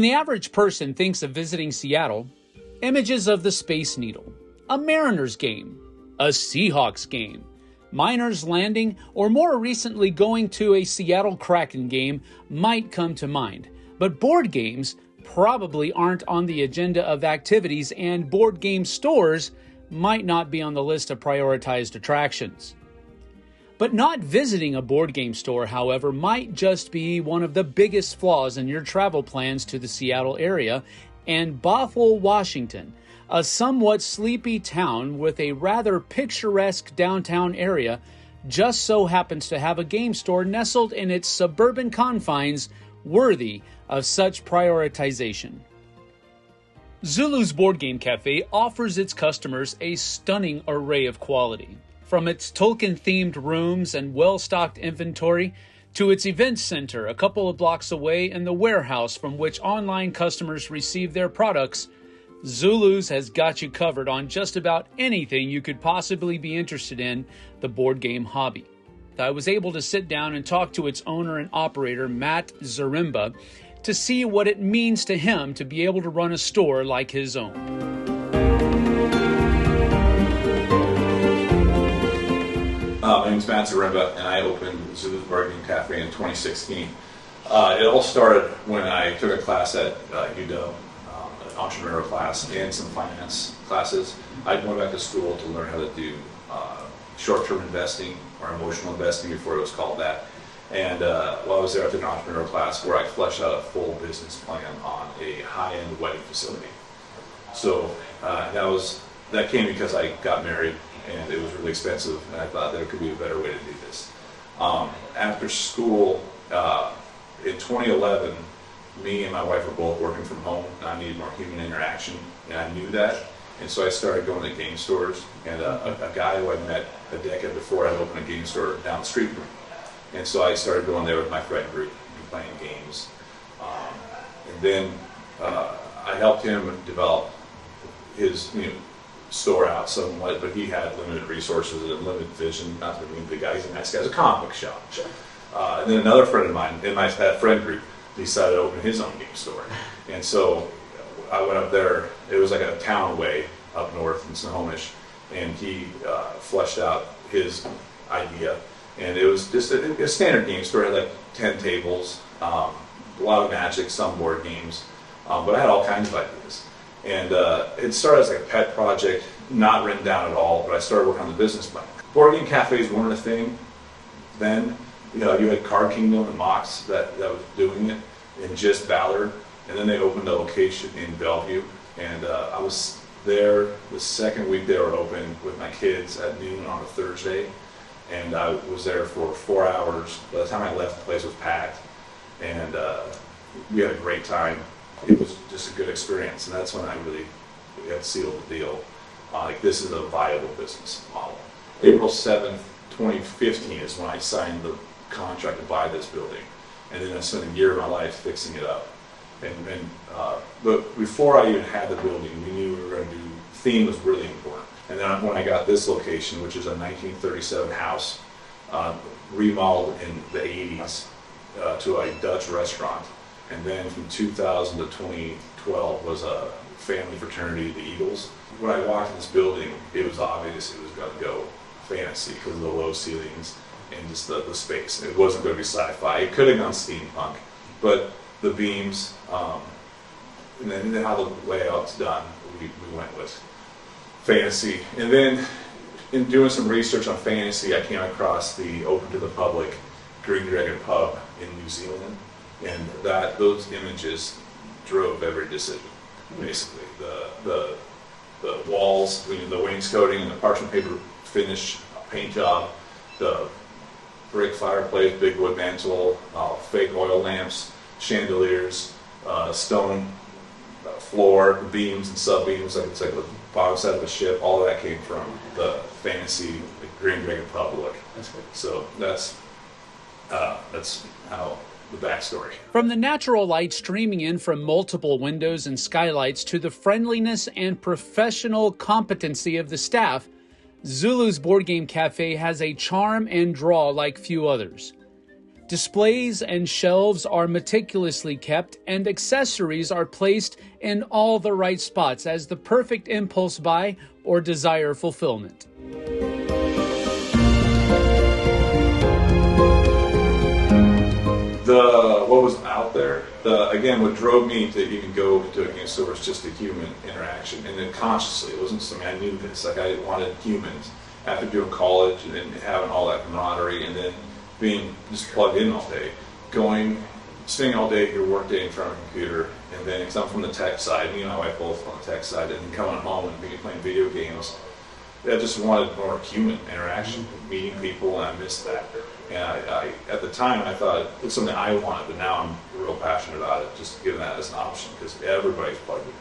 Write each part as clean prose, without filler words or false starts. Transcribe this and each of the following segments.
the average person thinks of visiting Seattle, images of the Space Needle, a Mariners game, a Seahawks game, Miners Landing, or more recently going to a Seattle Kraken game might come to mind. But board games probably aren't on the agenda of activities, and board game stores might not be on the list of prioritized attractions. But not visiting a board game store, however, might just be one of the biggest flaws in your travel plans to the Seattle area, and Bothell, Washington, a somewhat sleepy town with a rather picturesque downtown area, just so happens to have a game store nestled in its suburban confines worthy of such prioritization. Zulu's Board Game Cafe offers its customers a stunning array of quality. From its Tolkien-themed rooms and well-stocked inventory to its event center a couple of blocks away and the warehouse from which online customers receive their products, Zulu's has got you covered on just about anything you could possibly be interested in the board game hobby. I was able to sit down and talk to its owner and operator, Matt Zaremba, to see what it means to him to be able to run a store like his own. My name is Matt Zaremba, and I opened Zulu's Board Game Cafe in 2016. It all started when I took a class at UW, an entrepreneurial class, and some finance classes. I went back to school to learn how to do short-term investing or emotional investing before it was called that. And while I was there, I took an entrepreneurial class where I fleshed out a full business plan on a high-end wedding facility. So that came because I got married and it was really expensive, and I thought there could be a better way to do this. After school, in 2011, me and my wife were both working from home, and I needed more human interaction, and I knew that. And so I started going to game stores, and a guy who I met a decade before had opened a game store down the street from me. And so I started going there with my friend group and playing games. And then I helped him develop his store out somewhat, but he had limited resources and limited vision. Not to mean the guy, he's a nice guy, it's a comic book shop. And then another friend of mine in that friend group decided to open his own game store. And so I went up there. It was like a town away up north in Snohomish, and he fleshed out his idea. And it was just a standard game store. It had like 10 tables, a lot of Magic, some board games, but I had all kinds of ideas. And it started as like a pet project, not written down at all, but I started working on the business plan. Board Game Cafes weren't a thing then. You had Card Kingdom and Mox that was doing it, and just Ballard. And then they opened a location in Bellevue, and I was there the second week they were open with my kids at noon on a Thursday, and I was there for 4 hours. By the time I left, the place was packed, and we had a great time. It was just a good experience, and that's when I really had sealed the deal. This is a viable business model. April 7th, 2015 is when I signed the contract to buy this building, and then I spent a year of my life fixing it up. But before I even had the building, we knew we were going to do, theme was really important. And then when I got this location, which is a 1937 house, remodeled in the 80s to a Dutch restaurant, and then from 2000 to 2012 was a family fraternity, the Eagles. When I walked in this building, it was obvious it was going to go fantasy because of the low ceilings and just the space. It wasn't going to be sci-fi. It could have gone steampunk, but the beams and then how the layout's done, we went with fantasy. And then in doing some research on fantasy, I came across the open to the public Green Dragon pub in New Zealand, and those images drove every decision. Basically, the walls, the wainscoting and the parchment paper finish paint job, the brick fireplace, big wood mantle, fake oil lamps, chandeliers, stone floor, beams and sub-beams, like it's like the bottom side of a ship. All of that came from the fantasy Green Dragon pub look. That's good. So that's how the backstory. From the natural light streaming in from multiple windows and skylights to the friendliness and professional competency of the staff, Zulu's Board Game Cafe has a charm and draw like few others. Displays and shelves are meticulously kept, and accessories are placed in all the right spots as the perfect impulse buy or desire fulfillment. What was out there, again, what drove me to even go to a game store was just the human interaction, and then consciously, it wasn't something I knew this, like I wanted humans after doing college and then having all that camaraderie, and then being just plugged in all day, spending all day your work day in front of a computer, and then because I'm from the tech side, me and my wife both on the tech side, and then coming home and playing video games, I just wanted more human interaction, meeting people, and I missed that. And I at the time, I thought it's something I wanted, but now I'm real passionate about it, just giving that as an option, because everybody's plugged in.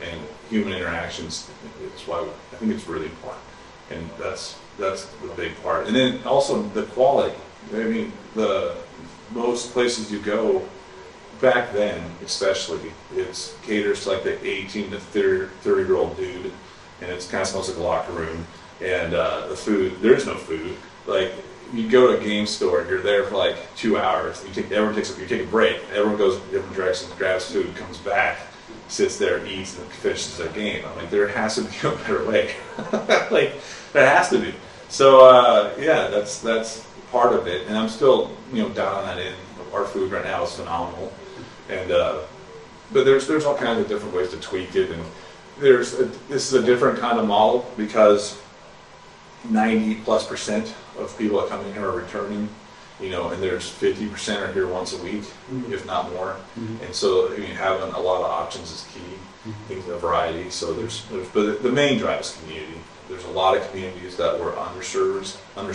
And human interactions, it's why I think it's really important. And that's the big part. And then also the quality. I mean, most places you go, back then especially, it's caters to like the 18 to 30-year-old dude, and it kind of smells like a locker room. And the food, there is no food. Like, you go to a game store, you're there for like 2 hours. You take a break. Everyone goes in different directions, grabs food, comes back, sits there, eats, and finishes their game. I'm like, there has to be a better way. Like, there has to be. So yeah, that's part of it. And I'm still, dialing that in. Our food right now is phenomenal, and but there's all kinds of different ways to tweak it. And this is a different kind of model because 90+% of people that come in here are returning, and there's 50% are here once a week, if not more. And so having a lot of options is key, things in a variety. So but the main drive is community. There's a lot of communities that were underserved, and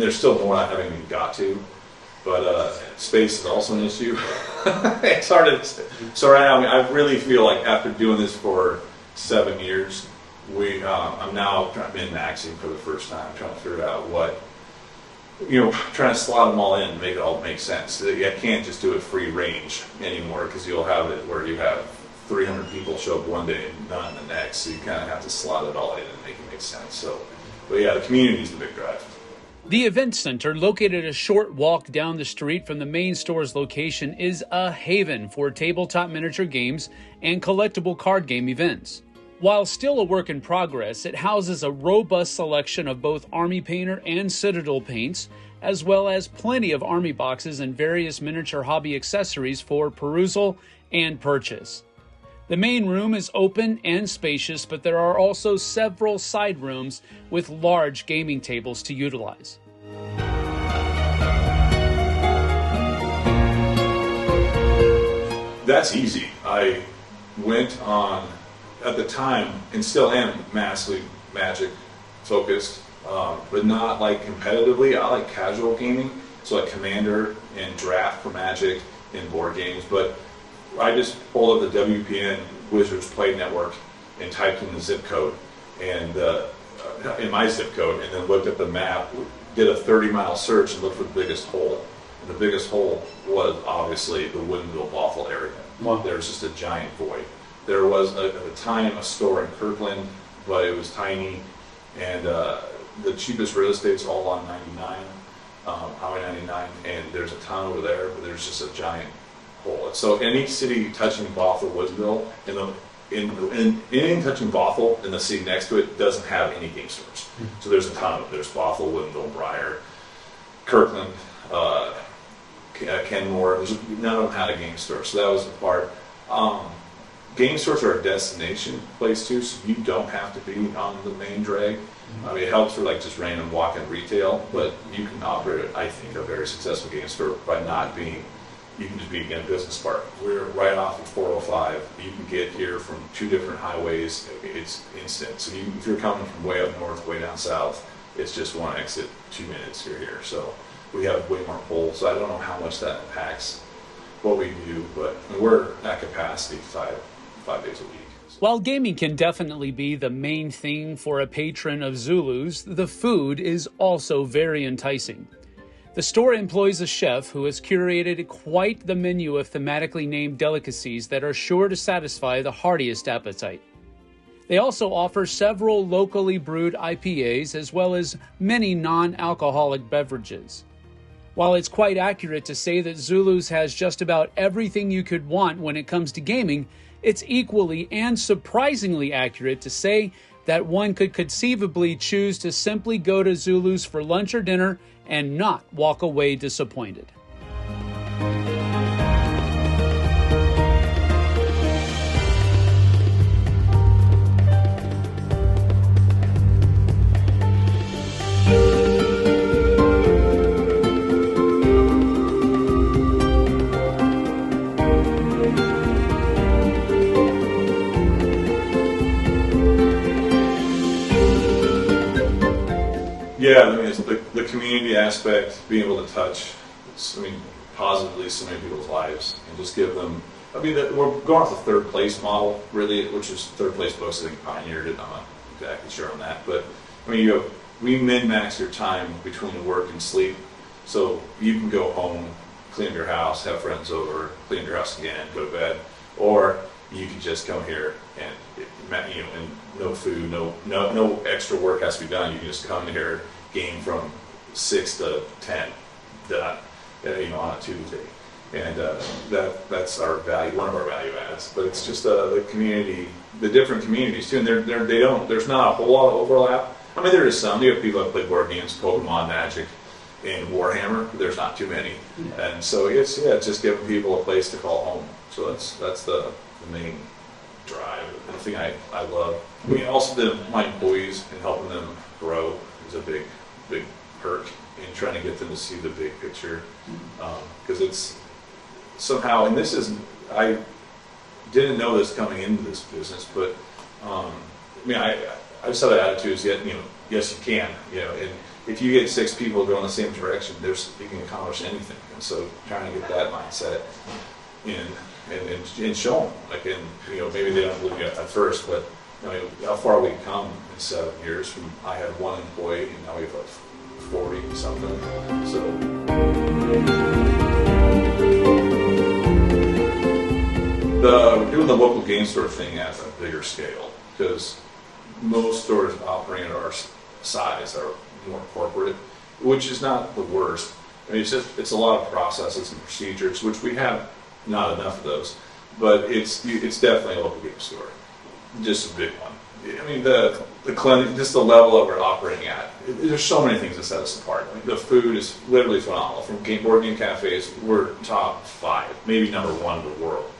there's still more I haven't even got to. But space is also an issue. It's hard to. So right now, I really feel like after doing this for 7 years, I'm now min-maxing for the first time, trying to figure out what, trying to slot them all in, make it all make sense. I can't just do it free range anymore, because you'll have it where you have 300 people show up one day and none the next. So you kind of have to slot it all in and make it make sense. So, but yeah, the community is the big drive. The event center, located a short walk down the street from the main store's location, is a haven for tabletop miniature games and collectible card game events. While still a work in progress, it houses a robust selection of both Army Painter and Citadel paints, as well as plenty of Army boxes and various miniature hobby accessories for perusal and purchase. The main room is open and spacious, but there are also several side rooms with large gaming tables to utilize. That's easy. I went on, at the time, and still am massively Magic focused, but not like competitively. I like casual gaming, so like Commander and Draft for Magic and board games, but I just pulled up the WPN Wizards Play Network and typed in the zip code and in my zip code, and then looked at the map, did a 30-mile search and looked for the biggest hole. And the biggest hole was obviously the Woodinville Bothell area. Wow. There was just a giant void. There was at the time a store in Kirkland, but it was tiny, and the cheapest real estate's all on 99, Highway 99, and there's a ton over there, but there's just a giant hole. So any city touching Bothell, Woodsville, anything touching Bothell in the city next to it doesn't have any game stores. So there's a ton of them. There's Bothell, Woodinville, Briar, Kirkland, Kenmore. None of them had a game store. So that was the part. Game stores are a destination place too, so you don't have to be on the main drag. I mean, it helps for like just random walk-in retail, but you can operate, I think, a very successful game store by not being. You can just be in a business park. We're right off of 405. You can get here from 2 different highways. It's instant. So if you're coming from way up north, way down south, it's just one exit, 2 minutes, you're here. So we have way more pull. So I don't know how much that impacts what we do, but we're at capacity 5 days a week. While gaming can definitely be the main thing for a patron of Zulu's, the food is also very enticing. The store employs a chef who has curated quite the menu of thematically named delicacies that are sure to satisfy the heartiest appetite. They also offer several locally brewed IPAs as well as many non-alcoholic beverages. While it's quite accurate to say that Zulu's has just about everything you could want when it comes to gaming, it's equally and surprisingly accurate to say that one could conceivably choose to simply go to Zulu's for lunch or dinner and not walk away disappointed. Yeah, I mean, it's the community aspect, being able to touch, positively so many people's lives, and just give them. We're going off the third place model, really, which is third place books. I think pioneered it. I'm not exactly sure on that, but we min-max your time between work and sleep, so you can go home, clean up your house, have friends over, clean up your house again, go to bed, or you can just come here and and no food, no extra work has to be done. You can just come here, game from 6 to 10, done, on a Tuesday, and that's our value, one of our value adds. But it's just the community, the different communities too, and there's not a whole lot of overlap. I mean, there is some. You have people that play board games, Pokemon, Magic, and Warhammer. There's not too many, and so it's just giving people a place to call home. So that's the main drive, the thing I love. Also my employees and helping them grow is a big perk in trying to get them to see the big picture, because it's somehow, and this isn't, I didn't know this coming into this business, but I just have an attitude is yes you can, and if you get 6 people going the same direction, you can accomplish anything. And so trying to get that mindset in and show them, maybe they don't believe it at first, but how far we've come in 7 years from I had 1 employee and now we have 40 something. So doing the local game store thing at a bigger scale, because most stores operating at our size are more corporate, which is not the worst. It's a lot of processes and procedures, which we have not enough of those, but it's definitely a local game store, just a big one. The clinic, just the level that we're operating at. There's so many things that set us apart. The food is literally phenomenal. From board game cafes, we're top 5, maybe number 1 in the world.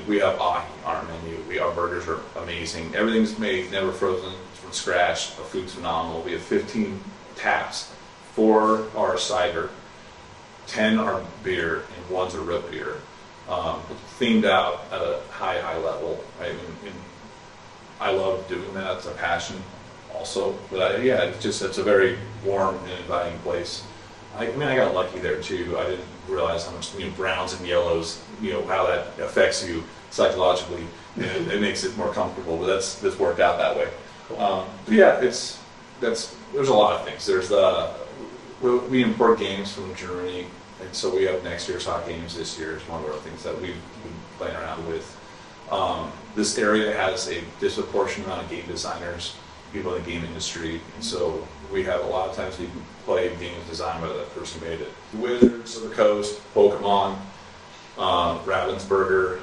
We have ahi on our menu. Our burgers are amazing. Everything's made, never frozen, from scratch. The food's phenomenal. We have 15 taps, 4 are cider, 10 are beer, and 1's a root beer. Themed out at a high level. Right? I love doing that. It's a passion also. But it's a very warm and inviting place. I got lucky there too. I didn't realize how much browns and yellows, how that affects you psychologically. It makes it more comfortable. But that's worked out that way. There's a lot of things. We import games from Germany. And so we have next year's hot games this year is one of our things that we've been playing around with. This area has a disproportionate amount of game designers, people in the game industry, and so we have a lot of times we can play games designed by that person who made it. Wizards of the Coast, Pokemon, Ravensburger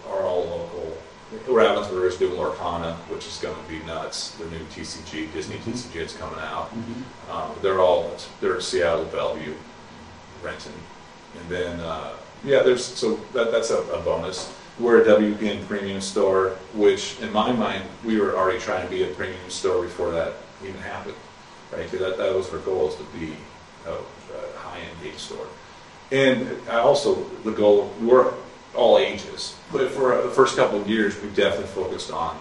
are all local. Ravensburger is doing Lorcana, which is going to be nuts. The new TCG, Disney TCG, is coming out. They're Seattle, Bellevue, Renton, and then that's a bonus. We're a WPN premium store, which in my mind we were already trying to be a premium store before that even happened, right? Because that was our goal, is to be a high-end game store. And the goal, we're all ages, but for the first couple of years we've definitely focused on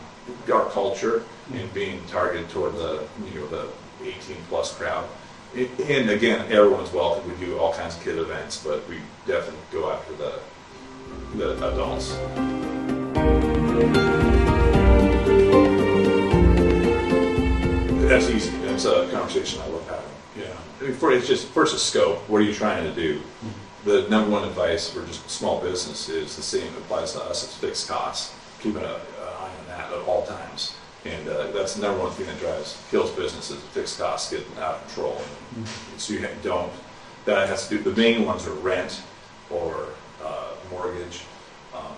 our culture and being targeted toward the 18 plus crowd. And again, everyone's welcome. We do all kinds of kid events, but we definitely go after the adults. That's easy. That's a conversation I love having. It's just first a scope. What are you trying to do? The number one advice for just small business is the same applies to us. It's fixed costs. Keeping an eye on that at all times. And that's the number one thing that kills businesses. Fixed costs getting out of control. So you don't that has to do. The main ones are rent or mortgage.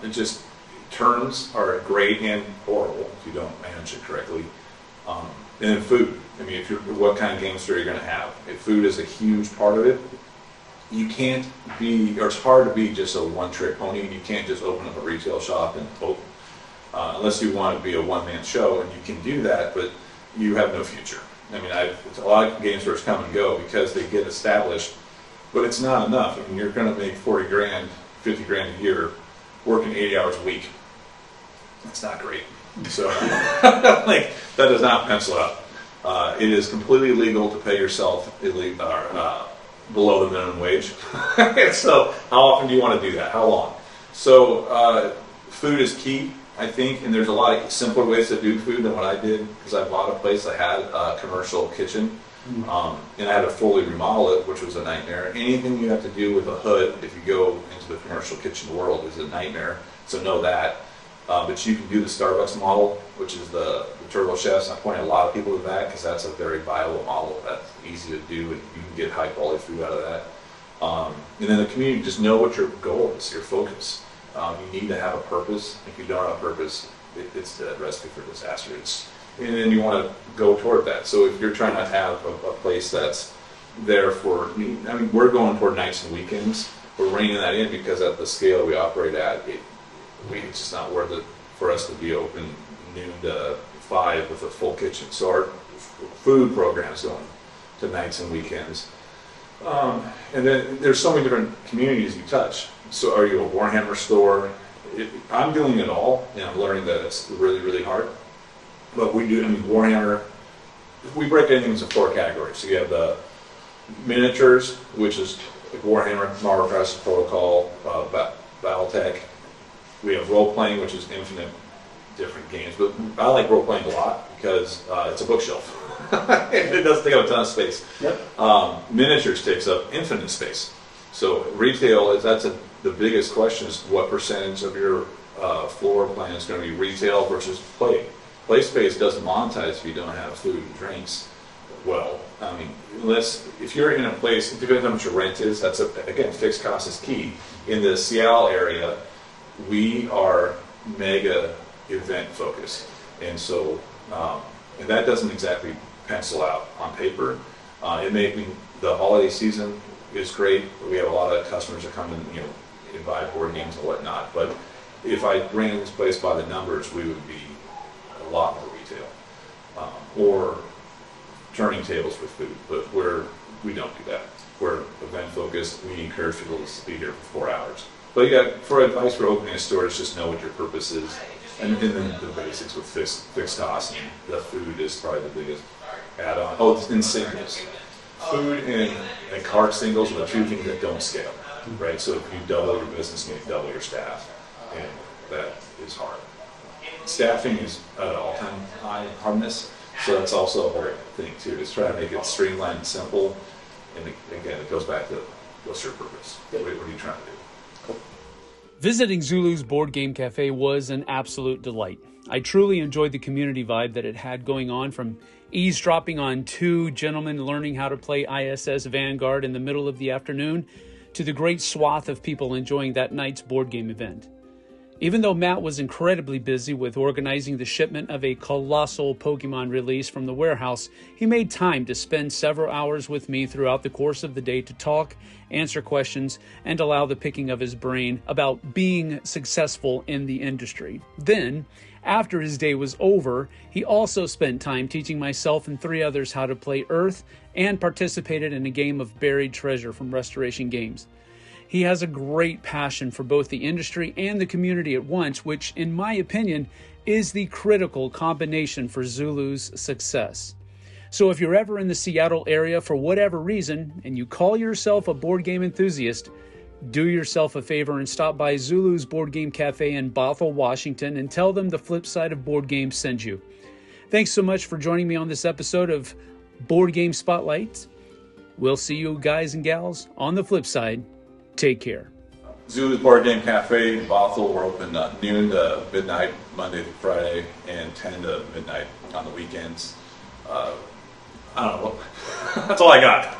It just terms are great and horrible if you don't manage it correctly. And then food. I mean, what kind of game store you're going to have? If food is a huge part of it, you can't be, or it's hard to be just a one-trick pony. You can't just open up a retail shop and hope, unless you want to be a one-man show, and you can do that, but you have no future. I mean, a lot of game stores come and go because they get established, but it's not enough. I mean, you're going to make 40 grand, 50 grand a year working 80 hours a week. That's not great. So, like, that does not pencil out. It is completely illegal to pay yourself below the minimum wage. So, how often do you want to do that? How long? So, food is key, I think, and there's a lot of simpler ways to do food than what I did, because I bought a place that had a commercial kitchen, and I had to fully remodel it, which was a nightmare. Anything you have to do with a hood, if you go into the commercial kitchen world, is a nightmare, so know that. But you can do the Starbucks model, which is the Turbo Chefs. I point a lot of people to that because that's a very viable model. That's easy to do, and you can get high quality food out of that. And then the community, just know what your goal is, your focus. You need to have a purpose. If you don't have a purpose, it's the recipe for disaster. And then you want to go toward that. So if you're trying to have a place that's there for, I mean, we're going toward nights and weekends. We're reining that in because at the scale we operate at, it's just not worth it for us to be open noon to 5 with a full kitchen. So our food program's going to nights and weekends. And then there's so many different communities you touch. So are you a Warhammer store? I'm doing it all, and I'm learning that it's really, really hard. But we do, I mean, Warhammer, we break it into 4 categories. So you have the miniatures, which is like Warhammer, Marvel Crisis Protocol, Battletech. We have role-playing, which is infinite different games. But I like role-playing a lot because it's a bookshelf. It doesn't take up a ton of space. Yep. Miniatures takes up infinite space. So retail, the biggest question is what percentage of your floor plan is going to be retail versus play. Play space doesn't monetize if you don't have food and drinks. Well, I mean, if you're in a place, it depends on how much your rent is. Again, fixed cost is key. In the Seattle area, we are mega event focused, and so and that doesn't exactly pencil out on paper. It may mean the holiday season is great. We have a lot of customers that come and buy board games and whatnot. But if I ran this place by the numbers, we would be a lot more retail or turning tables with food. But we don't do that. We're event focused. We encourage people to be here for 4 hours. But yeah, for advice for opening a store, is just know what your purpose is, and then the basics with fixed costs. And the food is probably the biggest add-on. Oh, and singles. Food and card singles are the 2 things that don't scale, right? So if you double your business, you double your staff, and that is hard. Staffing is at an all-time high hardness, so that's also a whole thing too. Just try to make it streamlined and simple, and again, it goes back to what's your purpose? What are you trying to do? Visiting Zulu's Board Game Cafe was an absolute delight. I truly enjoyed the community vibe that it had going on, from eavesdropping on 2 gentlemen learning how to play ISS Vanguard in the middle of the afternoon to the great swath of people enjoying that night's board game event. Even though Matt was incredibly busy with organizing the shipment of a colossal Pokemon release from the warehouse, he made time to spend several hours with me throughout the course of the day to talk, answer questions, and allow the picking of his brain about being successful in the industry. Then, after his day was over, he also spent time teaching myself and 3 others how to play Earth and participated in a game of Buried Treasure from Restoration Games. He has a great passion for both the industry and the community at once, which, in my opinion, is the critical combination for Zulu's success. So if you're ever in the Seattle area for whatever reason, and you call yourself a board game enthusiast, do yourself a favor and stop by Zulu's Board Game Cafe in Bothell, Washington, and tell them the Flipside of Board Games sent you. Thanks so much for joining me on this episode of Board Game Spotlight. We'll see you guys and gals on the flip side. Take care. Zulu's Board Game Cafe in Bothell. We're open noon to midnight, Monday to Friday, and 10 to midnight on the weekends. I don't know. That's all I got.